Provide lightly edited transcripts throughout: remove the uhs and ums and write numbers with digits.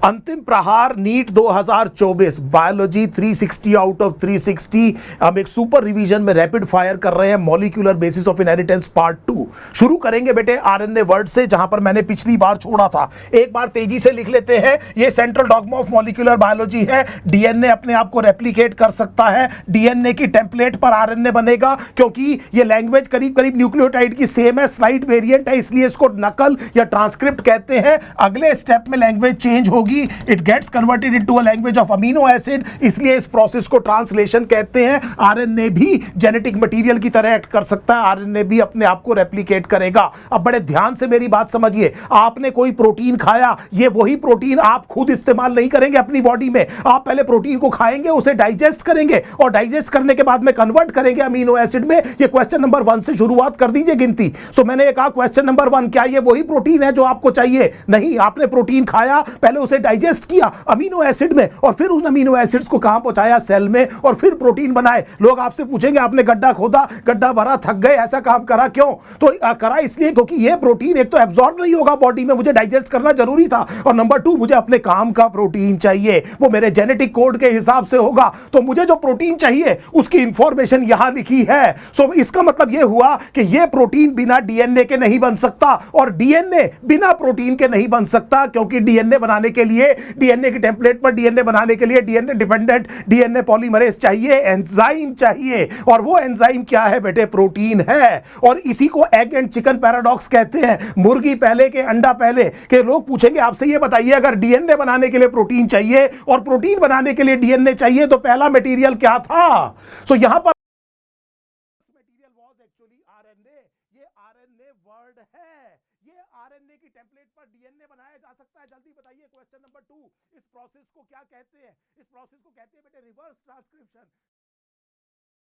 अंतिम प्रहार NEET 2024 biology 360 out of 360। हम एक सुपर रिवीजन में रैपिड फायर कर रहे हैं। Molecular basis of inheritance part 2 शुरू करेंगे बेटे आरएनए वर्ड से, जहां पर मैंने पिछली बार छोड़ा था। एक बार तेजी से लिख लेते हैं। ये central dogma of molecular biology है। डीएनए अपने आप को रेप्लिकेट कर सकता है। डीएनए की टेम्पलेट पर आरएनए बनेगा, क्योंकि ये लैंग्वेज करीब करीब न्यूक्लियोटाइड की सेम है, स्लाइट वेरिएंट है, इसलिए इसको नकल या ट्रांसक्रिप्ट कहते हैं। अगले स्टेप में लैंग्वेज चेंज होगी, it gets converted into a language of amino acid, इसलिए इस प्रोसेस को ट्रांसलेशन कहते हैं। आरएनए भी जेनेटिक मटेरियल की तरह एक्ट कर सकता है। आरएनए भी अपने आप को रेप्लिकेट करेगा। अब बड़े ध्यान से मेरी बात समझिए। आपने कोई प्रोटीन खाया, ये वही प्रोटीन आप खुद इस्तेमाल नहीं करेंगे अपनी बॉडी में। आप पहले प्रोटीन को खाएंगे, उसे डाइजेस्ट करेंगे और डाइजेस्ट करने के बाद में कन्वर्ट करेंगे अमीनो एसिड में। ये क्वेश्चन नंबर 1 से शुरुआत कर दीजिए गिनती। सो मैंने कहा क्वेश्चन नंबर 1, क्या ये वही प्रोटीन है जो आपको चाहिए? नहीं, आपने प्रोटीन खाया, पहले उसे डाइजेस्ट किया अमीनो एसिड में और फिर उन अमीनो एसिड्स को कहां पहुंचाया? सेल में, और फिर प्रोटीन बनाए। लोग आपसे पूछेंगे आपने गड्ढा खोदा, गड्ढा भरा, थक गए, ऐसा काम करा क्यों? तो करा इसलिए क्योंकि ये प्रोटीन एक तो एब्जॉर्ब नहीं होगा बॉडी में, मुझे डाइजेस्ट करना जरूरी था, और नंबर 2 मुझे अपने काम का प्रोटीन चाहिए, वो मेरे जेनेटिक कोड के हिसाब से होगा। तो मुझे जो प्रोटीन चाहिए उसकी इंफॉर्मेशन यहां लिखी है। सो इसका मतलब यह हुआ कि यह प्रोटीन बिना डीएनए के नहीं बन सकता और डीएनए बिना प्रोटीन के नहीं बन सकता, क्योंकि डीएनए बनाने के लिए, डीएनए की टेम्पलेट पर डीएनए बनाने के लिए डीएनए डिपेंडेंट डीएनए पॉलीमरेज चाहिए, एंजाइम चाहिए, और वो एंजाइम क्या है बेटे? प्रोटीन है। और इसी को एग एंड चिकन पैराडॉक्स कहते हैं। मुर्गी पहले के अंडा पहले के। लोग पूछेंगे आपसे, ये बताइए अगर डीएनए बनाने के लिए प्रोटीन चाहिए और प्रोटीन बनाने के लिए डीएनए चाहिए तो पहला मटेरियल क्या था? सो यहां पर मटेरियल वाज एक्चुअली आरएनए। ये आरएनए वर्ड है। ये आरएनए की टेम्पलेट पर डीएनए बनाया जा सकता है। जल्दी बताइए क्वेश्चन नंबर 2, इस प्रोसेस को क्या कहते हैं? इस प्रोसेस को कहते हैं बेटे रिवर्स ट्रांसक्रिप्शन।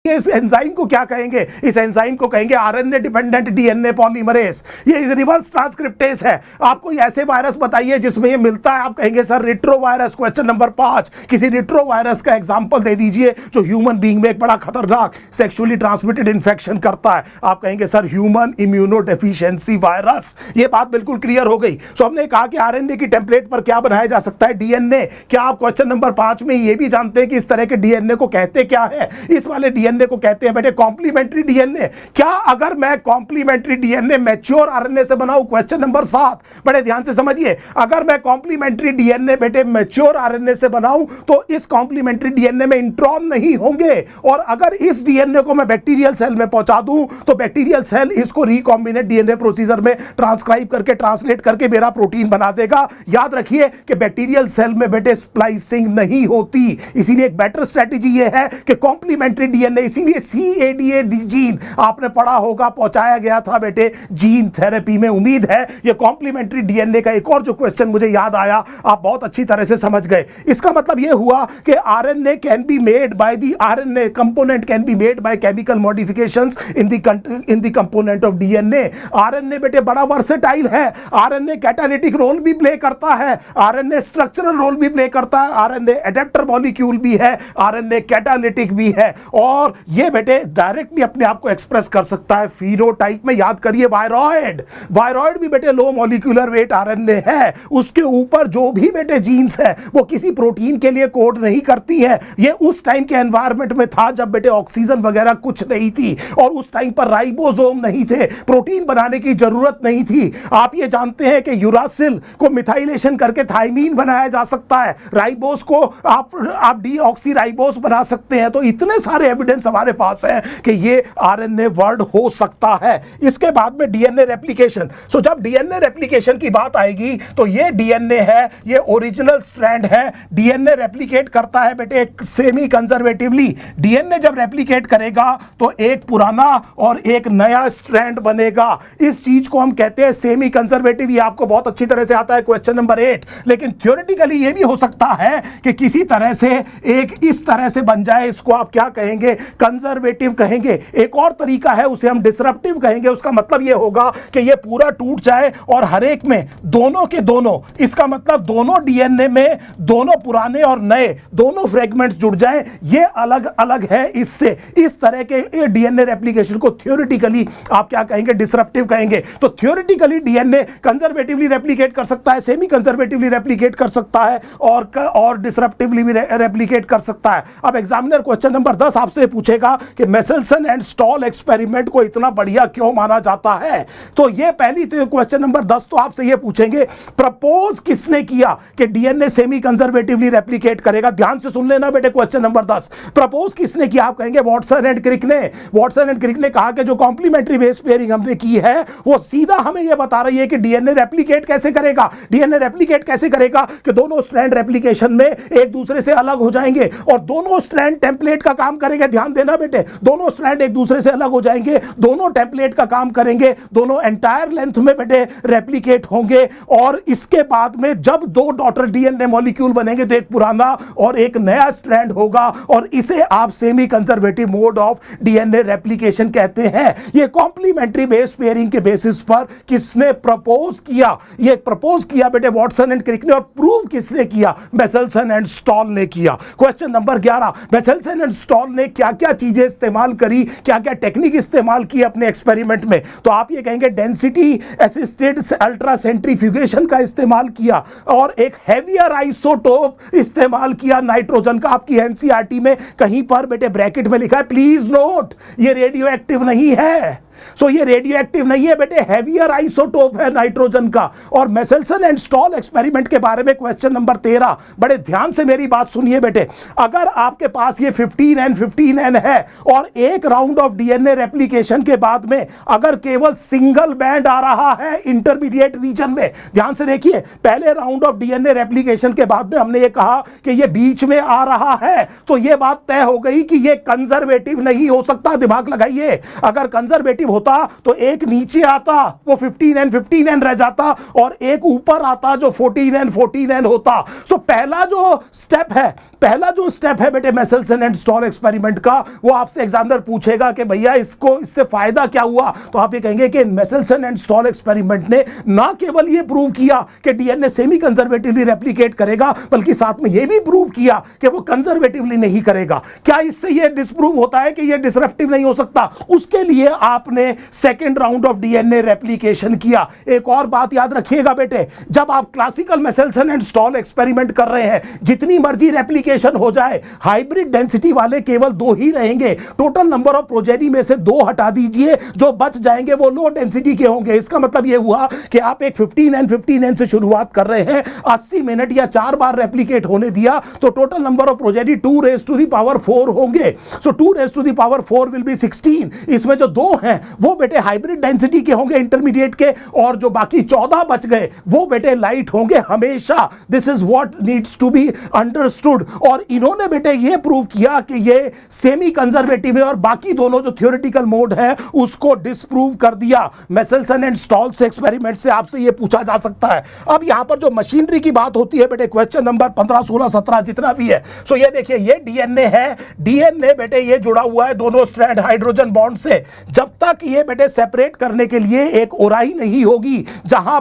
इस एंजाइम को क्या कहेंगे? इस एंजाइम को कहेंगे आरएनए डिपेंडेंट डीएनए पॉलीमरेज। ये इस रिवर्स ट्रांसक्रिप्टेज है। आप कोई ऐसे वायरस बताइए जिसमें ये मिलता है, आप कहेंगे सर रिट्रोवायरस। क्वेश्चन नंबर 5, किसी रिट्रोवायरस का एग्जांपल दे दीजिए जो ह्यूमन बीइंग में एक बड़ा खतरनाक सेक्सुअली ट्रांसमिटेड इंफेक्शन करता है। आप कहेंगे सर ह्यूमन इम्यूनोडेफिशिएंसी वायरस। ये बात बिल्कुल क्लियर हो गई। सो हमने कहा कि आरएनए की टेम्पलेट पर क्या बनाया जा सकता है? डीएनए। क्या आप क्वेश्चन नंबर 5 में ये भी जानते हैं कि इस तरह के डीएनए को कहते क्या है? इस वाले डीएनए को कहते हैं बेटे कॉम्प्लीमेंट्री डीएनए। क्या अगर मैं कॉम्प्लीमेंट्री डीएनए मैच्योर आरएनए से बनाऊं? क्वेश्चन नंबर 7, बड़े ध्यान से समझिए। अगर मैं कॉम्प्लीमेंट्री डीएनए बेटे मैच्योर आरएनए से बनाऊं तो इस कॉम्प्लीमेंट्री डीएनए में इंट्रॉन नहीं होंगे, और अगर इस डीएनए को मैं बैक्टीरियल सेल में पहुंचा दूं तो बैक्टीरियल सेल इसको रिकॉम्बिनेट डीएनए प्रोसीजर में ट्रांसक्राइब करके, ट्रांसलेट करके मेरा प्रोटीन बना देगा। याद रखिए कि बैक्टीरियल सेल में बेटे स्प्लाइसिंग नहीं होती, इसीलिए एक बेटर स्ट्रेटेजी यह है कि कॉम्प्लीमेंट्री डीएनए, इसीलिए CADA जीन आपने पढ़ा होगा, पहुंचाया गया था बेटे जीन थेरेपी में। उम्मीद है ये कॉम्प्लीमेंट्री डीएनए का एक और जो क्वेश्चन मुझे याद आया आप बहुत अच्छी तरह से समझ गए। इसका मतलब यह हुआ कि RNA can be made by the RNA component can be made by chemical modifications in the component of DNA. RNA बेटे बड़ा वर्सेटाइल है। आरएनए कैटालिटिक रोल भी प्ले करता है, आरएनए स्ट्रक्चरल रोल भी प्ले करता है, आरएनए एडेप्टर मॉलिक्यूल भी है, आरएनए कैटालिटिक भी है, और ये बेटे डायरेक्टली अपने आप को एक्सप्रेस कर सकता है फिनोटाइप में। याद करिए वायरॉइड, वायरॉइड भी बेटे लो मॉलिक्यूलर वेट आरएनए है। उसके ऊपर जो भी बेटे जीन्स है वो किसी प्रोटीन के लिए कोड नहीं करती है। ये उस टाइम के एनवायरनमेंट में था जब बेटे ऑक्सीजन वगैरह कुछ नहीं थी, और उस टाइम पर राइबोसोम नहीं थे, प्रोटीन बनाने की जरूरत नहीं थी। आप ये जानते हैं कि यूरासिल को मिथाइलेशन करके थाइमीन बनाया जा सकता है, राइबोस को आप डीऑक्सी राइबोस बना सकते हैं। तो इतने सारे एविडेंस हमारे पास है कि ये आरएनए वर्ड हो सकता है। इसके बाद में डीएनए रेप्लिकेशन। सो जब डीएनए रेप्लिकेशन की बात आएगी तो ये डीएनए है, ये ओरिजिनल स्ट्रैंड है। डीएनए रेप्लिकेट करता है बेटे सेमी कंजर्वेटिवली। डीएनए जब रेप्लिकेट करेगा तो एक पुराना और एक नया स्ट्रैंड बनेगा। इस चीज को हम कहते हैं सेमी कंजर्वेटिव। ये आपको बहुत अच्छी तरह से आता है क्वेश्चन नंबर 8। लेकिन थ्योरेटिकली ये भी हो सकता है कि किसी तरह से एक इस तरह से बन जाए, इसको आप क्या कहेंगे? कंजर्वेटिव कहेंगे, एक और तरीका है उसे हम डिसरप्टिव कहेंगे। उसका मतलब यह होगा कि यह पूरा टूट जाए और हर एक में दोनों के दोनों, इसका मतलब दोनों डीएनए में दोनों पुराने और नए दोनों फ्रेगमेंट्स जुड़ जाएं। ये अलग अलग है इससे। इस तरह के डीएनए रेप्लिकेशन को थ्योरेटिकली आप क्या कहेंगे? डिसरप्टिव कहेंगे। तो थ्योरेटिकली डीएनए कंजर्वेटिवली रेप्लिकेट कर सकता है, सेमी कंजर्वेटिवली रेप्लिकेट कर सकता है और डिसरप्टिवली भी रेप्लिकेट कर सकता है। अब एग्जामिनर क्वेश्चन नंबर 10 आपसे पूछेगा कि मेसेल्सन एंड स्टॉल एक्सपेरिमेंट को इतना बढ़िया क्यों माना जाता है। तो ये पहली क्वेश्चन नंबर 10 तो आपसे ये पूछेंगे प्रपोज किसने किया कि डीएनए सेमी कंजर्वेटिवली रेप्लिकेट करेगा। ध्यान से सुन लेना बेटे, क्वेश्चन नंबर 10 प्रपोज किसने किया? आप कहेंगे वॉटसन एंड क्रिक ने। वॉटसन एंड क्रिक ने कहा कि जो कॉम्प्लीमेंट्री बेस पेयरिंग हमने की है वो सीधा हमें यह बता रही है कि डीएनए रेप्लिकेट कैसे करेगा। डीएनए रेप्लिकेट कैसे करेगा कि दोनों स्ट्रैंड रेप्लिकेशन में एक दूसरे से अलग हो जाएंगे और दोनों स्ट्रैंड टेम्पलेट का काम करेंगे। ध्यान देना बेटे, दोनों स्ट्रैंड एक दूसरे से अलग हो जाएंगे, दोनों टेम्पलेट का काम करेंगे, दोनों एंटायर लेंथ में बेटे रेप्लिकेट होंगे और इसके बाद में जब दो डॉटर डीएनए मॉलिक्यूल बनेंगे तो एक पुराना और एक नया स्ट्रैंड होगा और इसे आप semi conservative mode of DNA replication कहते हैं। ये कॉम्प्लीमेंट्री बेस पेयरिंग के बेसिस पर किसने प्रपोज किया? ये प्रपोज किया बेटे वॉटसन एंड क्रिक ने। और प्रूव किसने किया? बेसेल्सन एंड स्टॉल ने किया। क्वेश्चन नंबर 11, बेसेल्सन एंड स्टॉल ने क्या क्या चीजें इस्तेमाल करी, क्या क्या टेक्निक इस्तेमाल की अपने एक्सपेरिमेंट में? तो आप ये कहेंगे डेंसिटी असिस्टेड अल्ट्रा सेंट्रीफ्यूगेशन का इस्तेमाल किया और एक हेवियर आइसोटोप इस्तेमाल किया नाइट्रोजन का। आपकी एनसीईआरटी में कहीं पर बेटे ब्रैकेट में लिखा है, प्लीज नोट, ये रेडियो एक्टिव नहीं है। सो ये रेडियो एक्टिव नहीं है बेटे, हेवियर आइसोटोप है नाइट्रोजन का। और मेसेल्सन एंड स्टॉल एक्सपेरिमेंट के बारे में क्वेश्चन नंबर 13, बड़े ध्यान से मेरी बात सुनिए बेटे। अगर आपके पास ये 15N है और एक राउंड ऑफ डीएनए रेप्लिकेशन के बाद में अगर केवल सिंगल बैंड आ रहा है इंटरमीडिएट रीजन में, ध्यान से देखिए, पहले राउंड ऑफ डीएनए रेप्लिकेशन के बाद में हमने ये कहा कि ये बीच में आ रहा है, तो ये बात तय हो गई कि ये कंजर्वेटिव नहीं हो सकता। दिमाग लगाइए, अगर कंजर्वेटिव होता तो एक नीचे आता वो 15N रह जाता और एक ऊपर आता जो 14N होता। सो पहला जो स्टेप है बेटे मेसेल्सन एंड स्टॉल एक्सपेरिमेंट का, वो आपसे एग्जामिनर पूछेगा कि भैया इससे फायदा क्या हुआ। तो आप ये कहेंगे कि मेसेल्सन एंड स्टॉल एक्सपेरिमेंट ने ना केवल ये प्रूव किया कि डीएनए सेमी कंजर्वेटिवली रेप्लिकेट करेगा, बल्कि साथ में ये भी प्रूव किया कि वो कंजर्वेटिवली नहीं करेगा। क्या इससे ये डिसप्रूव होता है कि ये डिसरप्टिव नहीं हो सकता? उसके लिए आपने second round of DNA replication किया। एक और बात याद रखिएगा बेटे, जब आप classical Meselson and stall experiment कर रहे हैं, जितनी मर्जी रेप्लिकेशन हो जाए, हाइब्रिड डेंसिटी वाले केवल 2 ही रहेंगे। टोटल नंबर ऑफ प्रोजेनी में से 2 हटा दीजिए, जो बच जाएंगे वो लो डेंसिटी के होंगे। इसका मतलब यह हुआ कि आप एक 15N से शुरुआत कर रहे हैं, 80 मिनट या 4 बार रेप्लिकेट होने दिया तो टोटल नंबर ऑफ प्रोजेनी 2⁴ होंगे। सो 2⁴ विल बी 16। इसमें जो 2 हैं वो बेटे हाइब्रिड डेंसिटी के होंगे इंटरमीडिएट के, और जो बाकी 14 बच गए वो बेटे लाइट होंगे हमेशा। This is what needs to be understood. और इन्होंने बेटे ये प्रूव किया कि ये सेमी कंजर्वेटिव है और बाकी दोनों जो थ्योरेटिकल मोड है उसको डिसप्रूव कर दिया। मेसेल्सन एंड स्टॉल से एक्सपेरिमेंट से आपसे ये पूछा जा सकता है। अब यहां पर जो मशीनरी की बात होती है बेटे, क्वेश्चन नंबर 15, 16, 17 जितना भी है, सो ये देखिए, ये डीएनए है। डीएनए बेटे ये जुड़ा हुआ है दोनों स्ट्रैंड हाइड्रोजन बॉन्ड से। जब तक ये बेटे सेपरेट करने के लिए एक ओराई नहीं होगी, जहां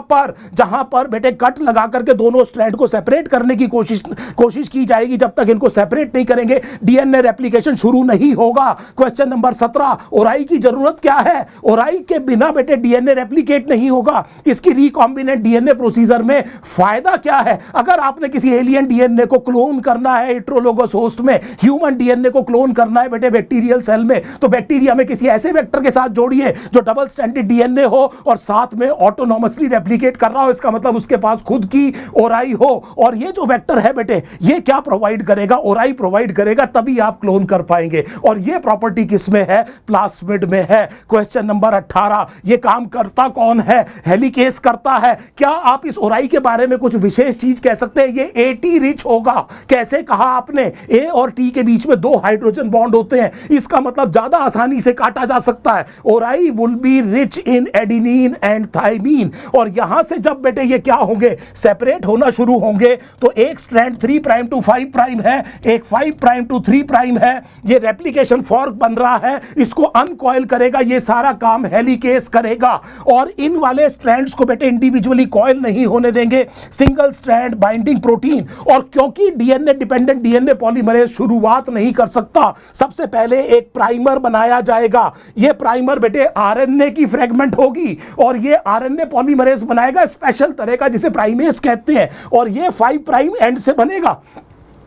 पर बेटे कट लगा करके दोनों स्ट्रैंड को सेपरेट करने की कोशिश की जाएगी, जब तक इनको सेपरेट नहीं करेंगे डीएनए रेप्लिकेशन शुरू नहीं होगा। क्वेश्चन नंबर 17, ओराई की जरूरत क्या है? ओराई के बिना बेटे डीएनए रेप्लिकेट नहीं होगा। इसकी रिकॉम्बिनेंट डीएनए प्रोसीजर में फायदा क्या है? अगर आपने किसी एलियन डीएनए को क्लोन करना है हेटेरोलोगस होस्ट में, ह्यूमन डीएनए को क्लोन करना है बेटे बैक्टीरियल सेल में, तो बैक्टीरिया में किसी ऐसे वेक्टर के साथ जोड़िए जो डबल स्टैंडर्ड डीएनए हो और साथ में ऑटोनॉमसली रेप्लिकेट कर रहा हो। इसका मतलब उसके पास खुद की ओराई हो। और ये जो वेक्टर है बेटे, ये क्या प्रोवाइड करेगा? ओराई प्रोवाइड करेगा, तभी आप क्लोन कर पाएंगे। और ये प्रॉपर्टी किसमें है? प्लास्मिड में है। क्वेश्चन नंबर 18, ये काम करता कौन है? हेलिकेस करता है। क्या आप इस ओराई के बारे में कुछ विशेष चीज कह सकते हैं? ये एटी रिच होगा। कैसे कहा आपने? ए और टी के बीच में 2 हाइड्रोजन बॉन्ड होते हैं, इसका मतलब ज्यादा आसानी से काटा जा सकता है। Ori will be rich in adenine and thymine. और यहां से जब बेटे ये क्या होंगे, सेपरेट होना शुरू होंगे, तो एक स्ट्रैंड 3 प्राइम टू 5 प्राइम है, एक 5 प्राइम टू 3 प्राइम है, ये रेप्लिकेशन फॉर्क बन रहा है, इसको अनकॉइल करेगा, ये सारा काम हेलिकेस करेगा। और इन वाले स्ट्रैंड्स को बेटे इंडिविजुअली कॉइल नहीं होने देंगे, सिंगल स्ट्रैंड बाइंडिंग प्रोटीन। और क्योंकि डीएनए डिपेंडेंट डीएनए पॉलीमरेज शुरुआत नहीं कर सकता, सबसे पहले एक प्राइमर बनाया जाएगा। ये प्राइमर बेटे आरएनए की फ्रेगमेंट होगी, और ये आरएनए पॉलीमरेज बनाएगा स्पेशल तरह का, जिसे प्राइमेस कहते हैं, और ये 5 प्राइम एंड से बनेगा।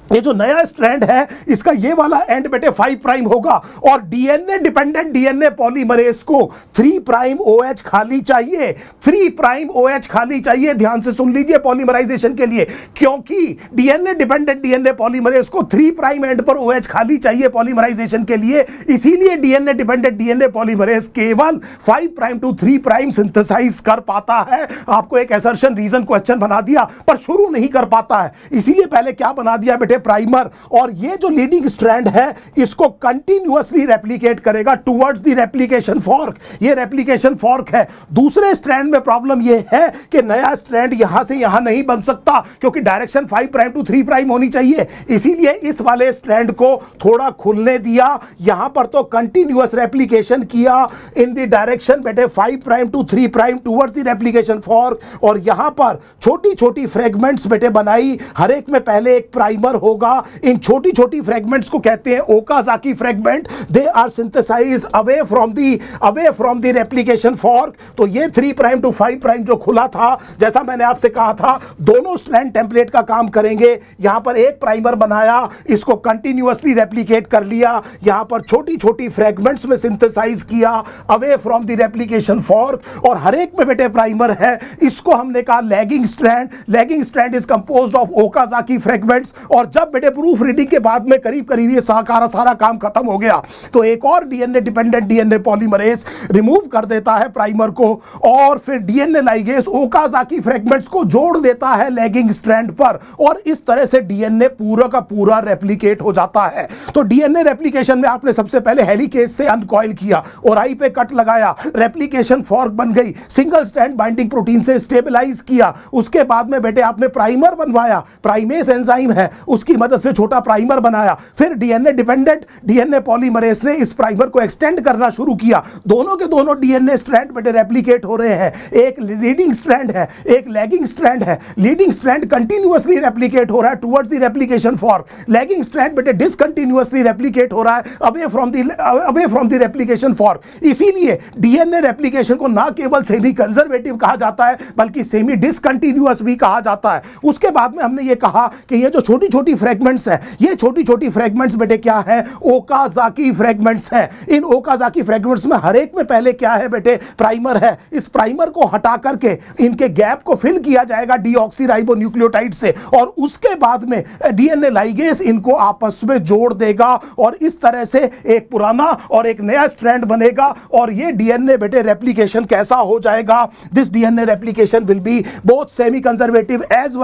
ये जो नया स्ट्रैंड है इसका ये वाला एंड बेटे 5 प्राइम होगा, और डीएनए डिपेंडेंट डीएनए पॉलीमरेज को 3 प्राइम ओएच खाली चाहिए, 3 प्राइम ओएच खाली चाहिए। ध्यान से सुन लीजिए पॉलीमराइजेशन के लिए, क्योंकि डीएनए डिपेंडेंट डीएनए पॉलीमरेज को 3 प्राइम एंड पर ओएच खाली चाहिए पॉलीमराइजेशन के लिए, इसीलिए डीएनए डिपेंडेंट डीएनए पॉलीमरेज केवल 5 प्राइम टू 3 प्राइम सिंथेसाइज कर पाता है। आपको एक असर्शन रीजन क्वेश्चन बना दिया, पर शुरू नहीं कर पाता है, इसीलिए पहले क्या बना दिया बेटे, प्राइमर। और ये जो लीडिंग स्ट्रैंड है इसको कंटिन्यूअसली रेप्लिकेट करेगा टुवर्ड्स द रेप्लिकेशन फॉर्क। ये रेप्लिकेशन फॉर्क है। दूसरे स्ट्रैंड में प्रॉब्लम ये है कि नया स्ट्रैंड यहां से यहां नहीं बन सकता, क्योंकि डायरेक्शन 5 प्राइम टू 3 प्राइम होनी चाहिए, इसीलिए इस वाले स्ट्रैंड को थोड़ा खुलने दिया। यहां पर तो कंटिन्यूअस रेप्लिकेशन किया इन द डायरेक्शन बेटे 5 prime to 3 prime towards the replication fork, और यहां पर छोटी छोटी फ्रेगमेंट्स बेटे बनाई, हर एक में पहले एक प्राइमर होगा। इन छोटी छोटी फ्रेगमेंट्स को कहते हैं Okazaki fragment. They are synthesised away from the replication fork. तो ये 3 प्राइम टू 5 प्राइम जो खुला था, जैसा मैंने आपसे कहा था, दोनों स्ट्रैंड टेम्पलेट का काम करेंगे। यहां पर एक प्राइमर बनाया, इसको कंटिन्यूअसली रेप्लिकेट कर लिया, यहां पर छोटी छोटी फ्रेगमेंट्स में सिंथेसाइज किया away from the replication fork, और हर एक में बेटे प्राइमर है। इसको हमने कहा lagging strand. Lagging strand is composed of Okazaki fragments. और जब बेटे प्रूफ रीडिंग के बाद में करीब करीब ये सारा काम खत्म हो गया, तो एक और DNA dependent DNA polymerase remove कर देता है प्राइमर को, और फिर डीएनए लाइगेज ओकाजाकी फ्रेगमेंट्स को जोड़ देता है लैगिंग स्ट्रैंड पर, और इस तरह से डीएनए पूरा का पूरा रेप्लिकेट हो जाता है। तो डीएनए रेप्लिकेशन में आपने सबसे पहले हेलिकेज से अनकॉइल किया, ओराई पे कट लगाया, रेप्लिकेशन फॉर्क बन गई, सिंगल स्ट्रैंड बाइंडिंग प्रोटीन से स्टेबलाइज किया। उसके बाद में बेटे आपने प्राइमर बनवाया, प्राइमेस एंजाइम है, उसकी मदद से छोटा प्राइमर बनाया। फिर डीएनए डिपेंडेंट डीएनए पॉलीमरेज ने इस प्राइमर को एक्सटेंड करना शुरू किया। दोनों के दोनों डीएनए स्ट्रैंड बेटे रेप्लिकेट हो रहे हैं। एक लीडिंग स्ट्रैंड है, एक लैगिंग स्ट्रैंड है। लीडिंग स्ट्रैंड कंटिन्यूअसली रेप्लिकेट हो रहा है towards the replication fork. Lagging strand बेटे डिसकंटिन्यूअसली रेप्लिकेट हो रहा है away from the replication fork. इसीलिए डीएनए रेप्लिकेशन को ना केवल सेमी कंजर्वेटिव कहा जाता है, बल्कि सेमी डिसकंटिन्यूअस भी कहा जाता है। उसके बाद में हमने ये कहा कि ये जो छोटी छोटी फ्रेगमेंट्स है, ये छोटी छोटी फ्रेगमेंट्स बेटे क्या है, ओकाजाकी फ्रेगमेंट्स हैं। इन ओकाजाकी फ्रेगमेंट्स में हर एक में पहले क्या है बेटे, प्राइमर है। इस प्राइमर को हटा करके इनके गैप को फिल किया जाएगा डीऑक्सीराइबोन्यूक्लियोटाइड से, और उसके बाद में डीएनए लाइगेज इनको आपस में जोड़ देगा, और इस तरह से एक पुराना और एक नया स्ट्रैंड बनेगा। और ये डीएनए बेटे रेप्लिकेशन कैसा हो जाएगा, this DNA replication will be both semi conservative as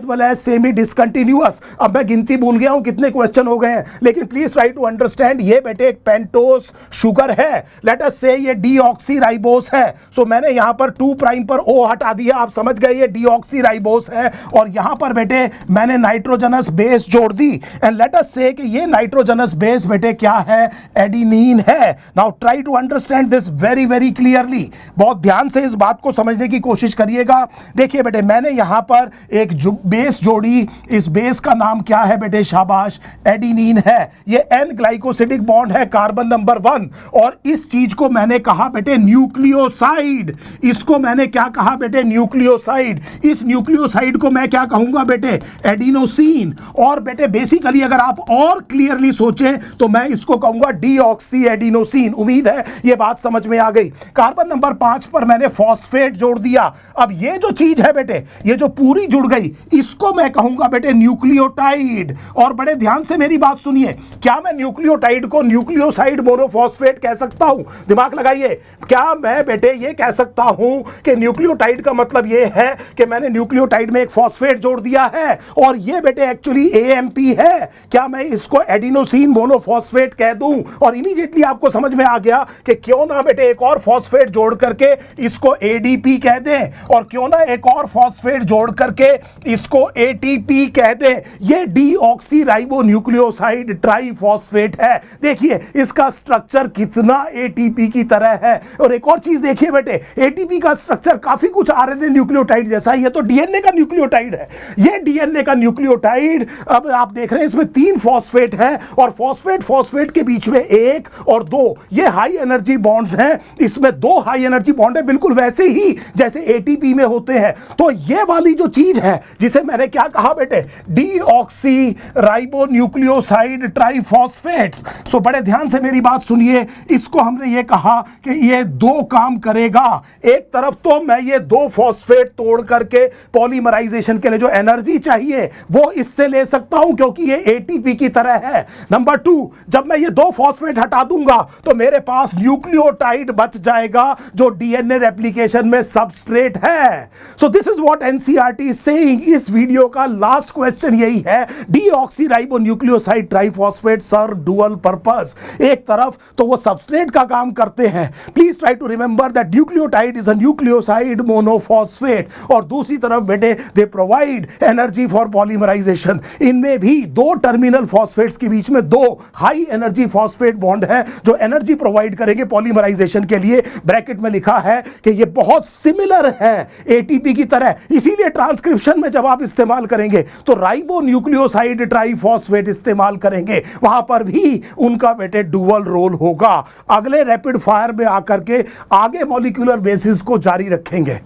well as semi discontinuous. अब मैं गिनती भूल गया हूं कितने क्वेश्चन हो गए हैं, लेकिन प्लीज ट्राई टू अंडरस्टैंड। ये बेटे एक पेंटोस शुगर है, लेट अस से ये डीऑक्सीराइबोस है। सो मैंने यहां पर 2 प्राइम पर ओ हटा दिया, आप समझ गए ये डीऑक्सीराइबोस है, और यहां पर बेटे मैंने नाइट्रोजनस बेस जोड़ दी, एंड लेट अस से कि ये नाइट्रोजनस बेस बेटे क्या है, एडिनिन है। Now try to understand this very very clearly. बहुत ध्यान से इस बात को समझने की कोशिश करिएगा। देखिए बेटे मैंने यहां पर एक बेस जोड़ी, इस बेस का नाम क्या है बेटे, शाबाश, एडिनिन है। ये एन ग्लाइकोसिडिक बॉन्ड है, कार्बन नंबर 1, और इस चीज को मैंने कहा बेटे न्यूक्लियोसाइड। इसको मैंने क्या कहा बेटे, न्यूक्लियोसाइड। इस न्यूक्लियोसाइड को मैं क्या कहूंगा बेटे, एडिनोसिन। और बेटे बेसिकली अगर आप और क्लियरली सोचें तो मैं इसको कहूंगा डीऑक्सी एडिनोसिन। उम्मीद है ये बात समझ में आ गई। कार्बन नंबर 5 पर मैंने फॉस्फेट जोड़ दिया। अब ये जो चीज है बेटे, ये जो पूरी जुड़ गई, इसको मैं कहूंगा बेटे न्यूक्लियो न्यूक्लियोटाइड। और बड़े ध्यान से मेरी बात सुनिए, क्या मैं न्यूक्लियोटाइड को न्यूक्लियोसाइड मोनोफॉस्फेट कह सकता हूं? दिमाग लगाइए, क्या मैं बेटे ये कह सकता हूं कि न्यूक्लियोटाइड का मतलब ये है कि मैंने न्यूक्लियोटाइड में एक फॉस्फेट जोड़ दिया है और ये बेटे एक्चुअली एएमपी है? क्या मैं इसको एडिनोसिन मोनोफॉस्फेट कह दूं? और इमीडिएटली आपको समझ में आ गया कि क्यों ना बेटे एक और फॉस्फेट जोड़ करके इसको एडीपी कह दें, और क्यों ना एक और फॉस्फेट जोड़ करके इसको एटीपी कह दें। ये डीऑक्सीराइबोन्यूक्लियोसाइड ट्राइफॉस्फेट है। देखिए इसका स्ट्रक्चर कितना एटीपी की तरह है। और एक और चीज देखिए बेटे, एटीपी का स्ट्रक्चर काफी कुछ आरएनए न्यूक्लियोटाइड जैसा ही है, तो डीएनए का न्यूक्लियोटाइड है ये। डीएनए का न्यूक्लियोटाइड, अब आप देख रहे हैं इसमें 3 फॉस्फेट है, और फॉस्फेट के बीच में 1 और 2 ये हाई एनर्जी बॉन्ड्स हैं। इसमें 2 हाई एनर्जी बॉन्ड है, बिल्कुल वैसे ही जैसे एटीपी में होते हैं। तो ये वाली जो चीज है जिसे मैंने क्या कहा बेटे, डीऑक्सीराइबोन्यूक्लियोसाइड ट्राइफॉस्फेट्स। सो बड़े ध्यान से मेरी बात सुनिए, इसको हमने ये कहा कि ये 2 काम करेगा। एक तरफ तो मैं ये 2 फॉस्फेट तोड़ करके पॉलीमराइजेशन के लिए जो एनर्जी चाहिए वो इससे ले सकता हूं, क्योंकि ये एटीपी की तरह है। नंबर 2, जब मैं ये 2 फॉस्फेट हटा दूंगा तो मेरे पास न्यूक्लियोटाइड बच जाएगा जो डीएनए रेप्लिकेशन में सबस्ट्रेट है। So this is what NCERT is saying. इस वीडियो का लास्ट क्वेश्चन यही है, deoxyribonucleoside triphosphate serve dual purpose. एक तरफ तो वो सबस्ट्रेट का काम करते हैं, please try to remember that nucleotide is a nucleoside monophosphate, और दूसरी तरफ बेटे they provide energy for polymerisation. इनमें भी 2 टर्मिनल फॉस्फेट्स के बीच में 2 हाई एनर्जी फॉस्फेट बॉन्ड है जो एनर्जी प्रोवाइड करेंगे पॉलीमराइजेशन के लिए। ब्रैकेट में लिखा है कि ये बहुत सिमिलर है एटीपी की तरह, इसीलिए ट्रांसक्रिप्शन में जब आप इस्तेमाल करेंगे तो राइबोन्यूक्लियोसाइड ट्राइफॉस्फेट इस्तेमाल करेंगे, वहां पर भी उनका बेटे डुअल रोल होगा। अगले रैपिड फायर में आकर के आगे मॉलिक्यूलर बेसिस को जारी रखेंगे।